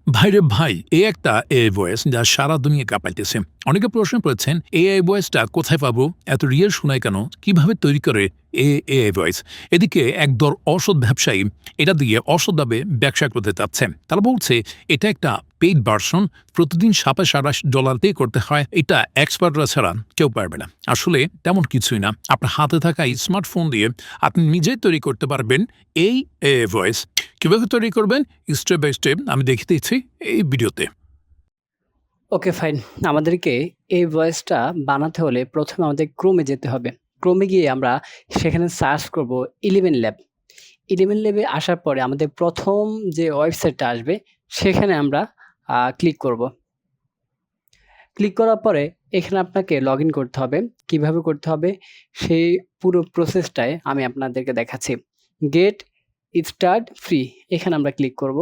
ভাইরে ভাই, এই একটা এআই ভয়েস যা সারা দুনিয়া কাঁপাইতেছে। অনেকে প্রশ্ন করেছেন, এআই ভয়েসটা কোথায় পাবো? এত রিয়েল শোনায় কেন? কিভাবে তৈরি করে এআই ভয়েস? এদিকে একদল অসৎ ব্যবসায়ী এটা দিয়ে অসৎভাবে ব্যবসা করতে চাচ্ছে। তারা বলছে এটা একটা পেইড ভার্সন, প্রতিদিন $27 দিয়ে করতে হয়। এটা এক্সপার্টরা ছাড়া কেউ পারবে না। আসলে তেমন কিছুই না। আপনার হাতে থাকা এই স্মার্টফোন দিয়ে আপনি নিজেই তৈরি করতে পারবেন এই এআই ভয়েস। কিভাবে তৈরি করবেন স্টেপ বাই স্টেপ আমি দেখিয়ে দিচ্ছি এই ভিডিওতে। Okay fine. আমাদেরকে এই ভয়েসটা বানাতে হলে প্রথমে আমাদের ক্রোমে যেতে হবে। ক্রোমে গিয়ে আমরা সেখানে সার্চ করব 11 ল্যাব। 11 ল্যাবে আসার পরে আমাদের প্রথম যে ওয়েবসাইটটা আসবে সেখানে আমরা ক্লিক করব। ক্লিক করার পরে এখানে আপনাকে লগইন করতে হবে। কিভাবে করতে হবে সেই পুরো প্রসেসটাই আমি আপনাদেরকে দেখাচ্ছি। গেট স্টার্ট ফ্রি এখানে আমরা ক্লিক করব।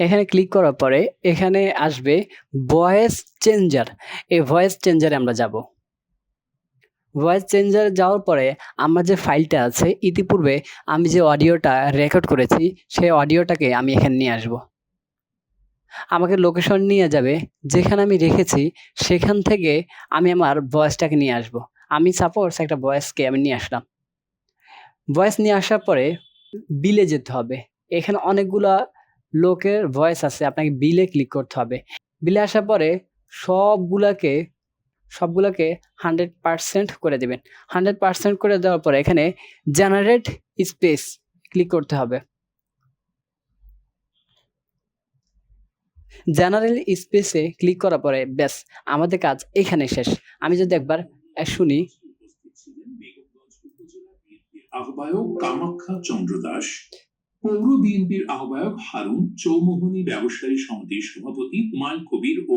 এখানে ক্লিক করার পরে এখানে আসবে ভয়েস চেঞ্জার। এই ভয়েস চেঞ্জারে আমরা যাব। ভয়েস চেঞ্জারে যাওয়ার পরে আমার যে ফাইলটা আছে ইতিপূর্বে আমি যে অডিওটা রেকর্ড করেছি সেই অডিওটাকে আমি এখানে নিয়ে আসব। আমাকে লোকেশন নিয়ে যাবে যেখানে আমি রেখেছি সেখান থেকে আমি আমার ভয়েসটাকে নিয়ে আসব। আমি সাপোজ একটা ভয়েসকে আমি নিয়ে আসলাম। ভয়েস নিয়ে আসার পরে বিলে যেতে হবে। এখানে অনেকগুলা লোকের ভয়েস আছে, আপনাকে বিলে ক্লিক করতে হবে। বিলে আসার পরে সবগুলাকে 100% করে দিবেন। 100% করে দেওয়ার পরে এখানে জেনারেট স্পেস ক্লিক করতে হবে। জেনারেল স্পেসে ক্লিক করার পরে ব্যাস আমাদের কাজ এখানে শেষ। আমি যদি একবার শুনি। আহ্বায়ক কামাখ্যা চন্দ্র দাস, পৌর বিএনপির আহ্বায়ক হারুন, চৌমুহনী ব্যবসায়ী সমিতির সভাপতি হুমায়ুন কবির ও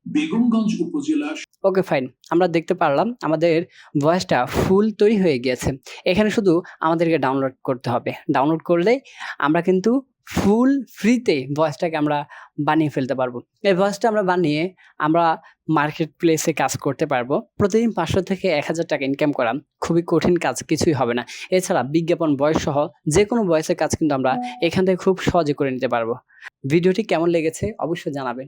বেগমগঞ্জ উপজেলা। Okay fine. আমরা দেখতে পারলাম আমাদের ভয়েসটা ফুল তৈরি হয়ে গিয়েছে। এখানে শুধু আমাদেরকে ডাউনলোড করতে হবে। ডাউনলোড করলেই আমরা কিন্তু ফুল ফ্রিতে ভয়েসটাকে আমরা বানিয়ে ফেলতে পারবো। এই ভয়েসটা আমরা বানিয়ে আমরা মার্কেট প্লেসে কাজ করতে পারবো। প্রতিদিন 500 থেকে 1000 টাকা ইনকাম করা খুবই কঠিন কাজ, কিছুই হবে না। এছাড়া বিজ্ঞাপন ভয়েস সহ যে কোনো ভয়েসের কাজ কিন্তু আমরা এখান থেকে খুব সহজে করে নিতে পারবো। ভিডিওটি কেমন লেগেছে অবশ্যই জানাবেন।